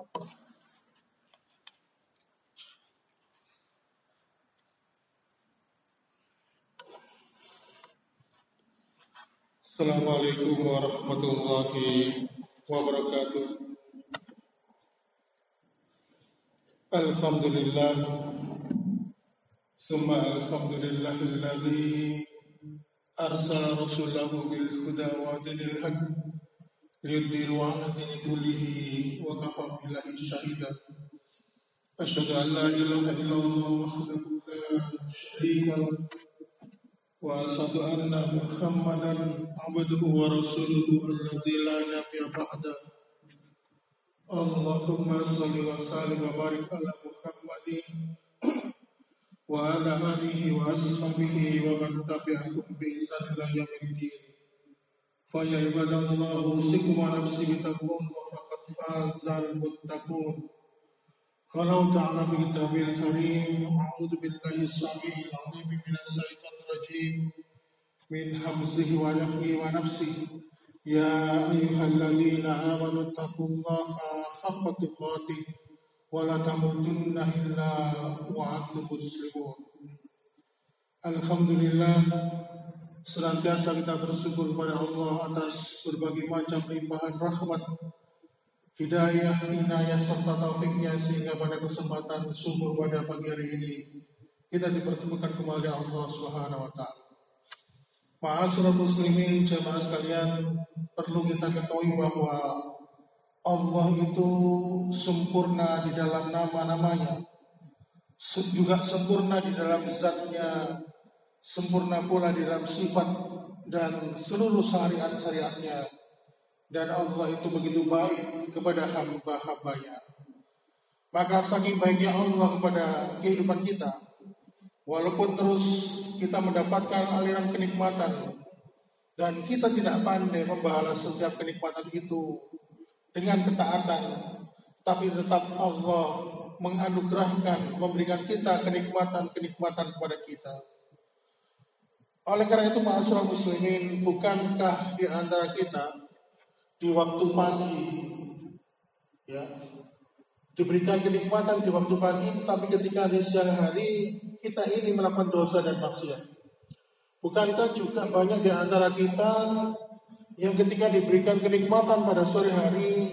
Assalamualaikum warahmatullahi wabarakatuh. Alhamdulillah, summa alhamdulillahilladzi arsala rasulahu bil huda wa dinil haq liyudhhirahu 'ala dini kullihi wa kafa billahi shahida. Asyhadu an la ilaha illallah wahdahu la syarika lah wa asyhadu anna Muhammadan abduhu wa rasuluhu alladzi la nabiyya ba'da. Allahumma shalli wa sallim wa barik ala Muhammadin wa ala alihi wa ashabihi wa man tabi'ahum bi ihsan ila yaumiddin. Fa ya ibadallah usikum wa nafsi bi taqwallah faqad fazal muttaqun. Qala ta'ala bi kitabil karim, a'udzu billahi as-sami'il 'alim minasy syaithanir rajim min hamzihi wa nafthihi wa nafsihi. Ya ayyuhalladzina amanu taqullaha haqqa tuqatih wa la tamutunna illa wa antum muslimun. Alhamdulillah, senantiasa kita bersyukur kepada Allah atas berbagai macam limpahan rahmat, hidayah, inayah serta taufiknya, sehingga pada kesempatan subuh pada pagi hari ini kita dipertemukan kembali Allah Subhanahu wa taala. Ma'asyiral muslimin, jemaah sekalian, perlu kita ketahui bahwa Allah itu sempurna di dalam nama-namanya, juga sempurna di dalam zatnya, sempurna pula di dalam sifat dan seluruh syariat-syariatnya. Dan Allah itu begitu baik kepada hamba-hambanya. Maka saking baiknya Allah kepada kehidupan kita, walaupun terus kita mendapatkan aliran kenikmatan dan kita tidak pandai membalas setiap kenikmatan itu dengan ketaatan, tapi tetap Allah menganugerahkan, memberikan kita kenikmatan-kenikmatan kepada kita. Oleh karena itu, ma'asyiral muslimin, bukankah di antara kita di waktu pagi ya diberikan kenikmatan di waktu pagi, tapi ketika di siang hari kita ini melakukan dosa dan maksiat? Bukankah juga banyak di antara kita yang ketika diberikan kenikmatan pada sore hari,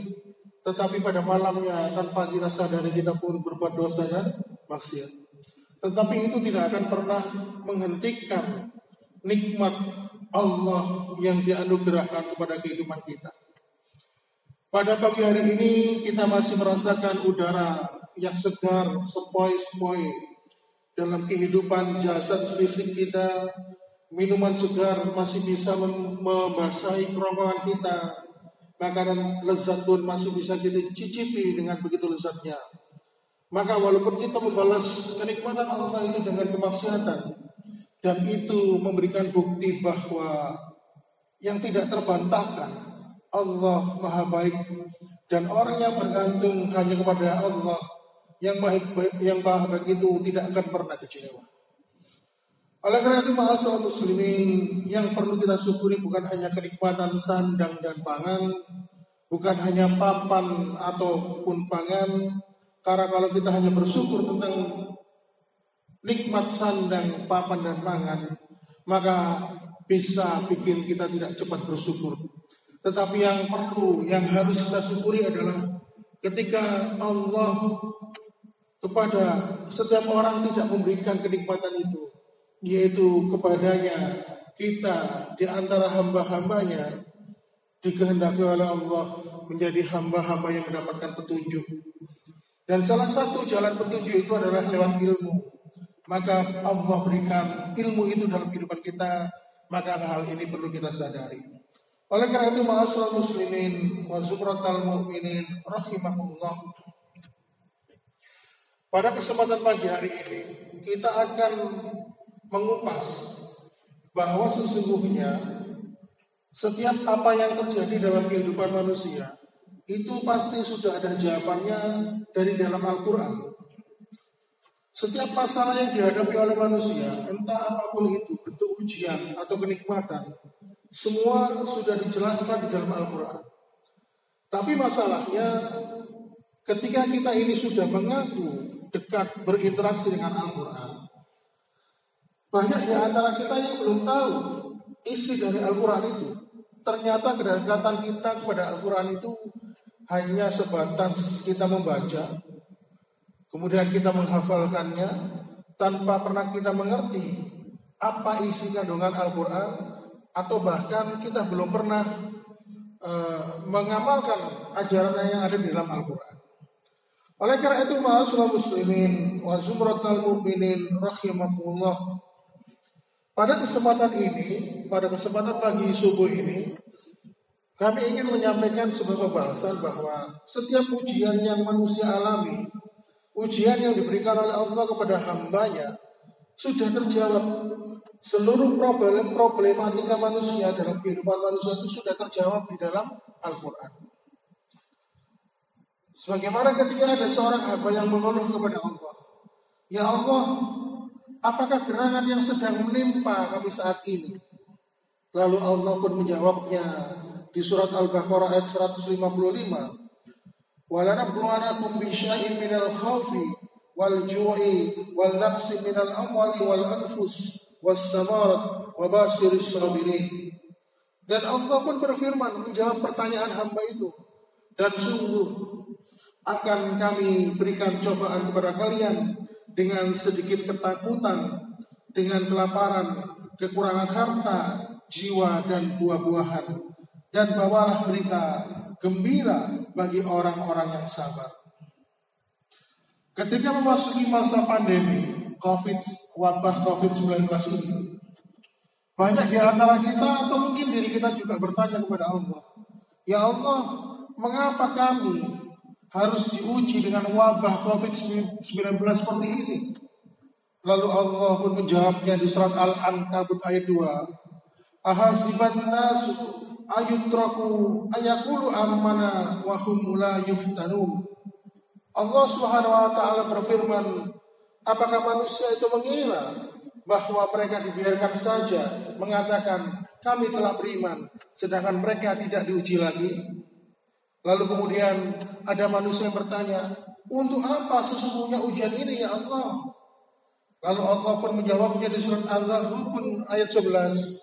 tetapi pada malamnya tanpa kita sadari kita pun berbuat dosa dan maksiat? Tetapi itu tidak akan pernah menghentikan nikmat Allah yang dianugerahkan kepada kehidupan kita. Pada pagi hari ini kita masih merasakan udara yang segar, sepoi-sepoi dalam kehidupan jasad fisik kita. Minuman segar masih bisa membasahi kerongkongan kita. Makanan lezat pun masih bisa kita cicipi dengan begitu lezatnya. Maka walaupun kita membalas kenikmatan Allah itu dengan kemaksiatan, dan itu memberikan bukti bahwa yang tidak terbantahkan, Allah Maha Baik, dan orang yang bergantung hanya kepada Allah yang Maha Baik itu tidak akan pernah kecewa. Oleh karena itu, ma'asyiral muslimin, yang perlu kita syukuri bukan hanya kenikmatan sandang dan pangan, bukan hanya papan ataupun pangan, karena kalau kita hanya bersyukur tentang nikmat sandang, papan dan pangan, maka bisa bikin kita tidak cepat bersyukur. Tetapi yang perlu, yang harus kita syukuri adalah ketika Allah kepada setiap orang tidak memberikan kenikmatan itu, yaitu kepadanya kita di antara hamba-hambanya dikehendaki oleh Allah menjadi hamba-hamba yang mendapatkan petunjuk. Dan salah satu jalan petunjuk itu adalah lewat ilmu. Maka Allah berikan ilmu itu dalam kehidupan kita, maka hal ini perlu kita sadari. Oleh karena itu, ma'asyiral muslimin wa zumratal mu'minin rahimakumullah, pada kesempatan pagi hari ini kita akan mengupas bahwa sesungguhnya setiap apa yang terjadi dalam kehidupan manusia itu pasti sudah ada jawabannya dari dalam Al-Quran. Setiap masalah yang dihadapi oleh manusia, entah apapun itu, bentuk ujian atau kenikmatan, semua sudah dijelaskan di dalam Al-Quran. Tapi masalahnya, ketika kita ini sudah mengaku dekat berinteraksi dengan Al-Quran, banyak di antara kita yang belum tahu isi dari Al-Quran itu. Ternyata kedekatan kita kepada Al-Quran itu hanya sebatas kita membaca, kemudian kita menghafalkannya tanpa pernah kita mengerti apa isi kandungan Al-Quran, atau bahkan kita belum pernah mengamalkan ajaran yang ada di dalam Al-Quran. Oleh karena itu, ma'asyiral muslimin wa zumratal mu'minin rahimakumullah, pada kesempatan ini, pada kesempatan pagi subuh ini, kami ingin menyampaikan sebuah pembahasan bahwa setiap ujian yang manusia alami, ujian yang diberikan oleh Allah kepada hambanya, sudah terjawab. Seluruh problematika manusia dalam kehidupan manusia itu sudah terjawab di dalam Al-Quran. Sebagaimana ketika ada seorang hamba yang mengeluh kepada Allah, "Ya Allah, apakah gerangan yang sedang menimpa kami saat ini?" Lalu Allah pun menjawabnya di surat Al-Baqarah ayat 155, "Walanabluwanakum bisyai'in minal khawfi wal ju'i wal naqsi minal amwali wal anfus was samarat wa basyiris sabirin." Dan Allah pun berfirman menjawab pertanyaan hamba itu, "Dan sungguh akan kami berikan cobaan kepada kalian dengan sedikit ketakutan, dengan kelaparan, kekurangan harta, jiwa dan buah-buahan. Dan bawalah berita gembira bagi orang-orang yang sabar." Ketika memasuki masa pandemi wabah COVID-19 ini, banyak di antara kita atau mungkin diri kita juga bertanya kepada Allah, "Ya Allah, mengapa kami harus diuji dengan wabah COVID-19 seperti ini?" Lalu Allah pun menjawabnya di surat Al-Ankabut ayat 2, "Ahasiban nasu ayutraku ayakulu ammana wa hum la yuftanun." Allah Subhanahu wa taala berfirman, apakah manusia itu mengira bahwa mereka dibiarkan saja mengatakan kami telah beriman, sedangkan mereka tidak diuji lagi? Lalu kemudian ada manusia yang bertanya, untuk apa sesungguhnya ujian ini ya Allah? Lalu Allah pun menjawabnya di surat Al-Ghabun ayat 11,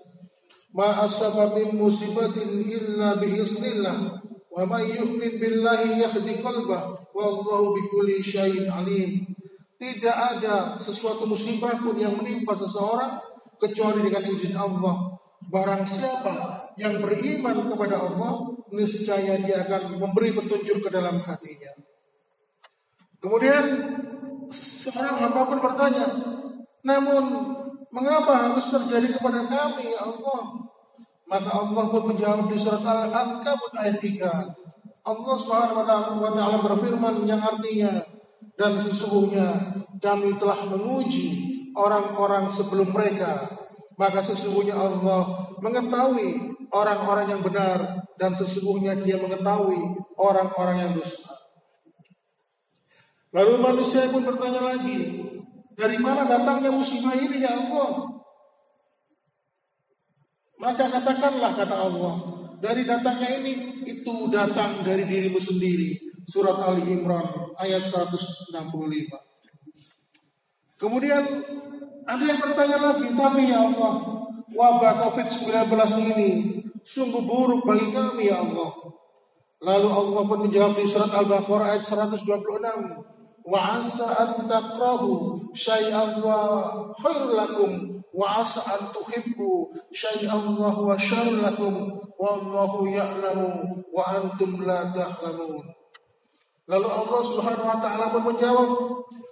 "Ma asaba min musibatin illa biiznillah wa may yu'min billahi yahdi qalbah wallahu bikulli syai'in alim." Tidak ada sesuatu musibah pun yang menimpa seseorang kecuali dengan izin Allah. Barang siapa yang beriman kepada Allah, niscaya dia akan memberi petunjuk ke dalam hatinya. Kemudian seorang hamba pun bertanya, "Namun mengapa harus terjadi kepada kami ya Allah?" Maka Allah pun menjawab di surat Al-Ankabut ayat 3. Allah Subhanahu wa taala berfirman yang artinya, "Dan sesungguhnya kami telah menguji orang-orang sebelum mereka, maka sesungguhnya Allah mengetahui orang-orang yang benar, dan sesungguhnya Dia mengetahui orang-orang yang dusta." Lalu manusia pun bertanya lagi, dari mana datangnya musibah ini ya Allah? Maka katakanlah, kata Allah, dari datangnya ini, itu datang dari dirimu sendiri. Surat Ali Imran ayat 165. Kemudian ada yang bertanya lagi, tapi ya Allah, wabah COVID-19 ini sungguh buruk bagi kami ya Allah. Lalu Allah pun menjawab di surat Al-Baqarah ayat 126, "Wa asa an takrahu syai'an wa khairul lakum wa asa an tuhibbu syai'an wa huwa syarrul lakum wallahu ya'lamu wa antum la ta'lamun." Lalu Allah Subhanahu wa taala pun menjawab,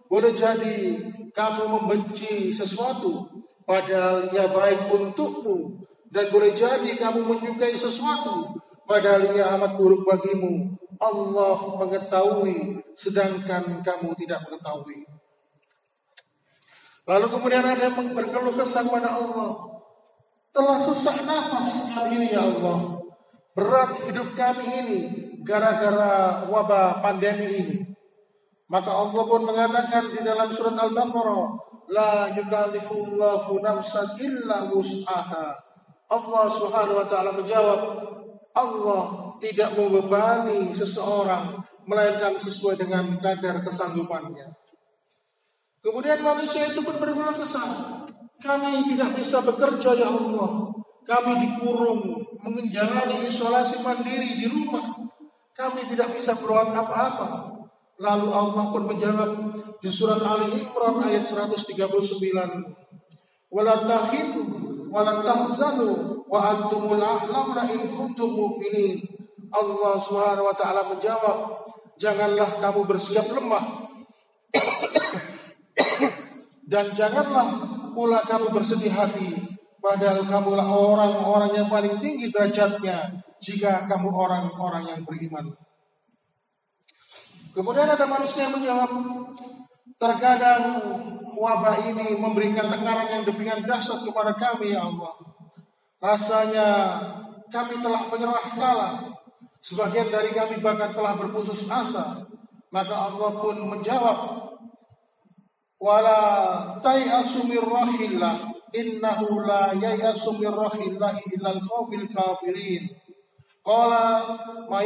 boleh jadi kamu membenci sesuatu padahal ia baik untukmu, dan boleh jadi kamu menyukai sesuatu padahal ia amat buruk bagimu. Allah mengetahui sedangkan kamu tidak mengetahui. Lalu kemudian ada yang berkeluh kesah kepada Allah, telah sesak nafas kami ini ya Allah, berat hidup kami ini gara-gara wabah pandemi ini. Maka Allah pun mengatakan di dalam surat Al-Baqarah, la yukallifullahu nafsan illa wus'aha. Allah Subhanahu wa taala menjawab, Allah tidak membebani seseorang melainkan sesuai dengan kadar kesanggupannya. Kemudian manusia itu pun berkeluh kesah. Kami tidak bisa bekerja ya Allah. Kami dikurung, menjalani isolasi mandiri di rumah. Kami tidak bisa berbuat apa-apa. Lalu Allah pun menjawab di surat Ali Imran ayat 139. Wala tahinu wala tahzanu wa antumul a'launa in kuntum mu'minin. Allah Subhanahu wa taala menjawab, janganlah kamu bersikap lemah dan janganlah pula kamu bersedih hati, padahal kamulah orang-orang yang paling tinggi derajatnya jika kamu orang-orang yang beriman. Kemudian ada manusia yang menjawab, terkadang wabah ini memberikan tekanan yang demikian dahsyat kepada kami ya Allah. Rasanya kami telah menyerah kalah. Sebagian dari kami bahkan telah berputus asa. Maka Allah pun menjawab, wala tai'asu mir rahillah innahu la yai'asu mir rahillah illal qaumil kafirin. Qala ma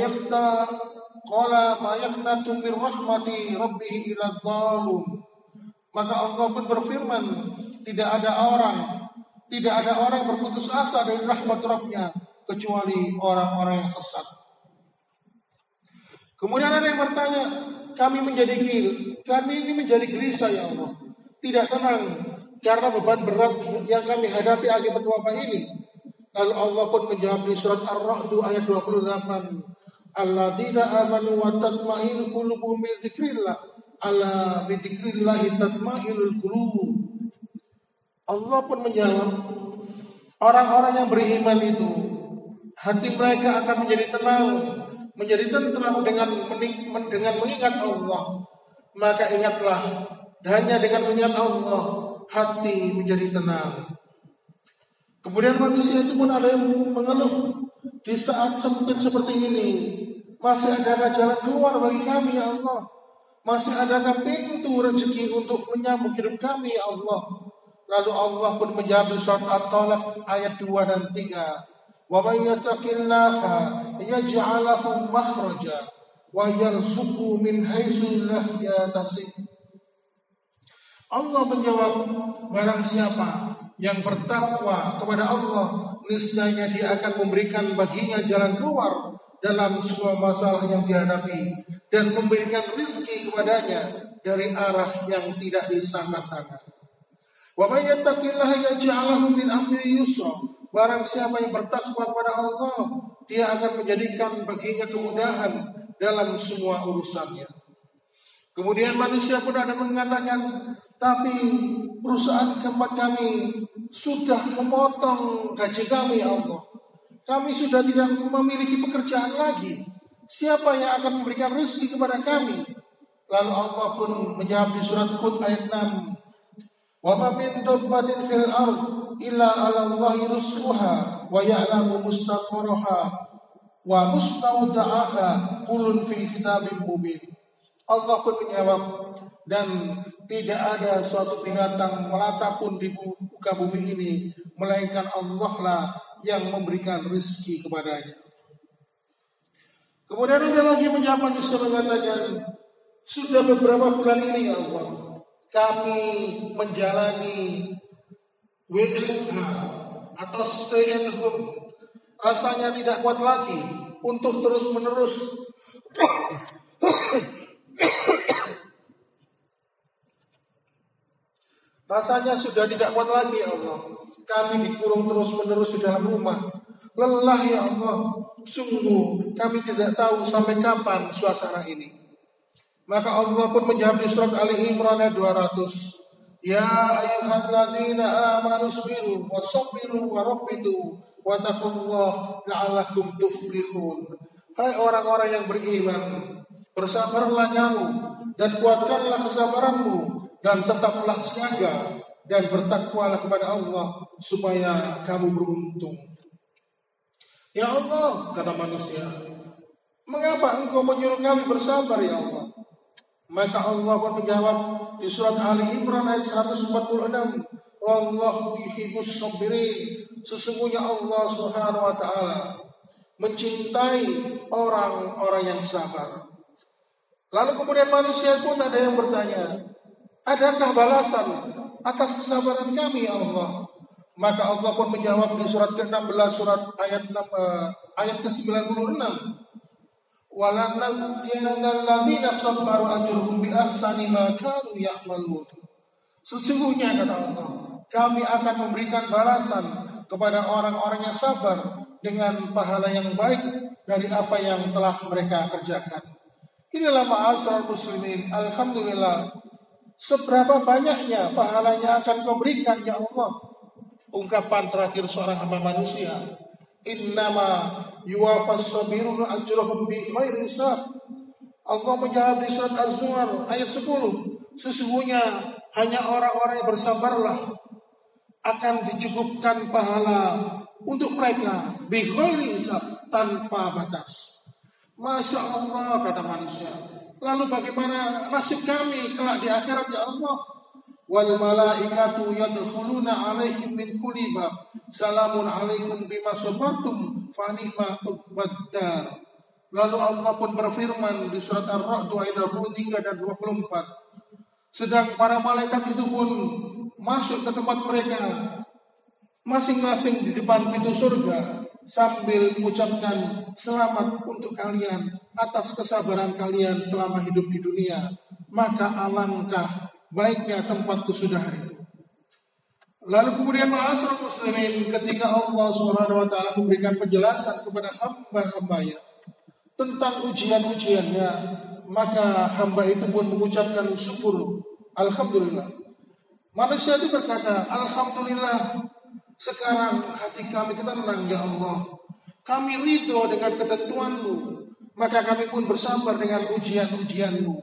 yaqnatu mir rahmati rabbih ila dzalum. Maka Allah pun berfirman, tidak ada orang berputus asa dari rahmat Rabb-Nya kecuali orang-orang yang sesat. Kemudian ada yang bertanya, kami ini menjadi gelisah ya Allah, tidak tenang karena beban berat yang kami hadapi akibat wabah ini. Lalu Allah pun menjawab di surat Ar-Ra'd ayat 28, alladzina amanu wa tatma'innu qulubuhum bi dzikrillah, ala bi dzikrillah tatma'innul qulub. Allah pun menjawab, orang-orang yang beriman itu hati mereka akan menjadi tenang, menjadi tentram dengan mengingat Allah. Maka ingatlah, hanya dengan mengingat Allah hati menjadi tenang. Kemudian manusia itu pun ada yang mengeluh, di saat sempit seperti ini masih adakah jalan keluar bagi kami ya Allah? Masih adakah pintu rezeki untuk menyambung hidup kami ya Allah? Lalu Allah pun menjawab di surat At-Talaq ayat 2 dan 3. Wa may yattaqillaha yaj'al lahu makhraja wa yarzuqhu min haitsu la yahtasib. Allah menjawab, barang siapa yang bertakwa kepada Allah, niscaya Dia akan memberikan baginya jalan keluar dalam semua masalah yang dihadapi dan memberikan rezeki kepadanya dari arah yang tidak disangka-sangka. Wa may yattaqillaha yaj'al lahu min amri yusra. Barang siapa yang bertakwa kepada Allah, Dia akan menjadikan baginya kemudahan dalam semua urusannya. Kemudian manusia pun ada mengatakan, tapi perusahaan tempat kami sudah memotong gaji kami ya Allah. Kami sudah tidak memiliki pekerjaan lagi. Siapa yang akan memberikan rezeki kepada kami? Lalu Allah pun menjawab di surat Hud ayat 6. Wa ma min dabbatin fil ard illa 'ala Allahi rizquha wa ya'lamu mustaqarraha wa mustawda'aha kullun fi kitabim mubin. Allah pun menjawab, dan tidak ada suatu binatang melata pun di muka bumi ini melainkan Allah lah yang memberikan rezeki kepadanya. Kemudian ada lagi menjawab, manusia mengatakan, sudah beberapa bulan ini ya Allah, kami menjalani WFH atau stay at home. Rasanya tidak kuat lagi untuk terus-menerus rasanya sudah tidak kuat lagi ya Allah. Kami dikurung terus-menerus di dalam rumah. Lelah ya Allah. Sungguh kami tidak tahu sampai kapan suasana ini. Maka Allah pun menjawab di surat Ali Imran ayat 200. Ya ayyuhalladzina amanu sabiru wasabiru warabitu wattaqullaha la'allakum tuflihun. Hai orang-orang yang beriman, bersabarlah kamu dan kuatkanlah kesabaranmu dan tetaplah siaga dan bertakwalah kepada Allah supaya kamu beruntung. Ya Allah, kata manusia, mengapa engkau menyuruh kami bersabar ya Allah? Maka Allah pun menjawab di surat Ali Imran ayat 146, wallahu yuhibbus sabirin. Sesungguhnya Allah Subhanahu wa taala mencintai orang-orang yang sabar. Lalu kemudian manusia pun ada yang bertanya, adakah balasan atas kesabaran kami ya Allah? Maka Allah pun menjawab di surat ke-16 surat ayat ke-96. Walanazziyanal ladzina sabaru ajruhum bi ahsani ma kanu ya'malun. Sesungguhnya kata Allah, kami akan memberikan balasan kepada orang-orang yang sabar dengan pahala yang baik dari apa yang telah mereka kerjakan. Inilah ma'asyiral muslimin, alhamdulillah, seberapa banyaknya pahalanya akan kau berikan ya Allah. Ungkapan terakhir seorang hamba manusia, innama yuwafas sabiruna ajrahum bi ghairi hisab. Allah menjawab di surat Az-Zumar ayat 10, sesungguhnya hanya orang-orang yang bersabarlah akan dicukupkan pahala untuk mereka bi ghairi hisab, tanpa batas. Masya Allah, kata manusia. Lalu bagaimana nasib kami kelak di akhirat ya Allah? Wal malaikatu yadkhuluna alaihim min kulli bab. Salamun alaikum bima sabartum fa ni'ma uqbaddar. Lalu Allah pun berfirman di surat Ar-Ra'd ayat 23 dan 24. Sedang para malaikat itu pun masuk ke tempat mereka masing-masing di depan pintu surga sambil mengucapkan selamat untuk kalian atas kesabaran kalian selama hidup di dunia. Maka alangkah baiknya tempat kesudahan itu. Lalu kemudian ma'asyiral muslimin, ketika Allah Subhanahu wa taala memberikan penjelasan kepada hamba-hambanya tentang ujian-ujiannya, maka hamba itu pun mengucapkan syukur, alhamdulillah. Manusia itu berkata, alhamdulillah, sekarang hati kami tenang ya Allah. Kami ridho dengan ketentuan-Mu, maka kami pun bersabar dengan ujian-ujian-Mu.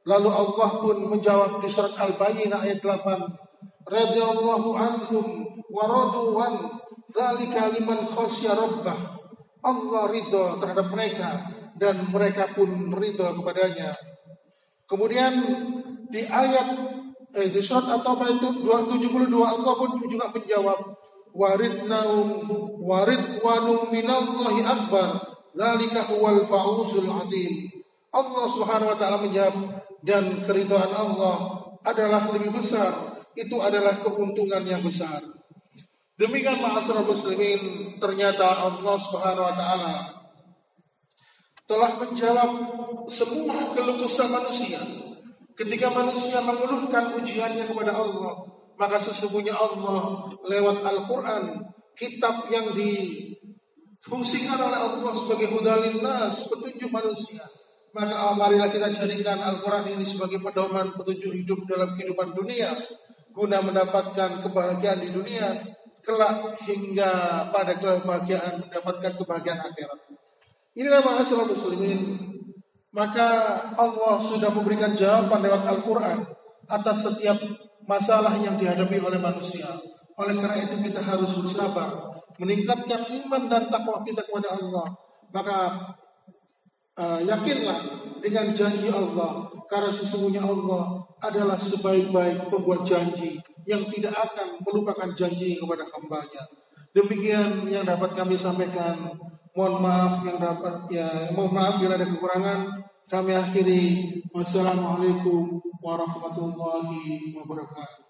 Lalu Allah pun menjawab di surat Al-Bayyinah ayat 8, radhiyallahu anhum wa radu an dzalika liman khasya rabbah. Allah ridho terhadap mereka dan mereka pun ridho kepadanya. Kemudian di ayat di surat At-Taubah itu 272 Allah pun juga menjawab waridwanu minallahi akbar dzalika huwal fawzul adzim. Allah Subhanahu wa taala menjawab, dan keridhaan Allah adalah lebih besar, itu adalah keuntungan yang besar. Demikian ma'asyiral muslimin, ternyata Allah Subhanahu wa taala telah menjawab semua keluh kesah manusia. Ketika manusia mengeluhkan ujiannya kepada Allah, maka sesungguhnya Allah lewat Al-Quran, kitab yang difungsikan oleh Allah sebagai hudalin nas, petunjuk manusia. Maka marilah kita jadikan Al-Quran ini sebagai pedoman petunjuk hidup dalam kehidupan dunia, guna mendapatkan kebahagiaan di dunia, kelak hingga pada kebahagiaan mendapatkan kebahagiaan akhirat. Inilah ma'asyiral muslimin. Maka Allah sudah memberikan jawaban lewat Al-Quran atas setiap masalah yang dihadapi oleh manusia. Oleh karena itu kita harus bersabar, meningkatkan iman dan takwa kita kepada Allah. Maka yakinlah dengan janji Allah, karena sesungguhnya Allah adalah sebaik-baik pembuat janji yang tidak akan melupakan janji kepada hambanya. Demikian yang dapat kami sampaikan. Mohon maaf bila ada kekurangan. Kami akhiri. Wassalamualaikum warahmatullahi wabarakatuh.